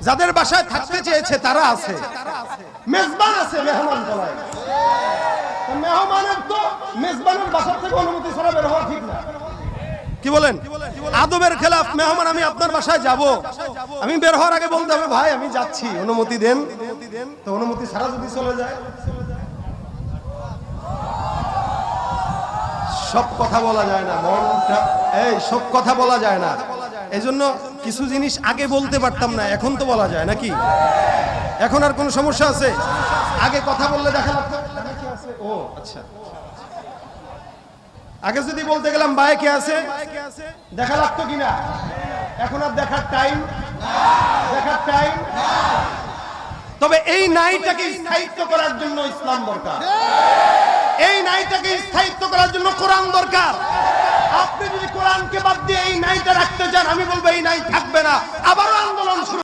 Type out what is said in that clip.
যাদের বাসায় থাকতে চেয়েছে তারা আছে, মেজবান আছে, মেহমান বলায়। মেহমানের তো মেজবানের বাসা থেকে অনুমতি ছাড়া বের হওয়া ঠিক না। কি বলেন? আদবের খেলাফ। মেহমান আমি আপনার বাসায় যাব, আমি বের হওয়ার আগে বলতে হবে ভাই আমি যাচ্ছি, অনুমতি দেন। তো অনুমতি ছাড়া যদি চলে যায়, সব কথা বলা যায় না, মনটা সব কথা বলা যায় না। এজন্য কিছু জিনিস আগে বলতে পারতাম না, এখন তো বলা যায় নাকি? এখন আর কোনো সমস্যা আছে? আগে কথা বললে দেখা লাগতো ও আচ্ছা, আগে যদি বলতে গেলাম ভাই কে আছে দেখা লাগতো কিনা, এখন আর দেখার টাইম তবে এই নাইটাকে স্থায়িত্ব করার জন্য ইসলাম দরকার, এই নাইটাকে স্থায়িত্ব করার জন্য কোরআন দরকার। আপনি যদি কোরআনকে বাদ দিয়ে এই নাইটা রাখতে চান, আমি বলবো এই নাই থাকবে না, আবারও আন্দোলন শুরু।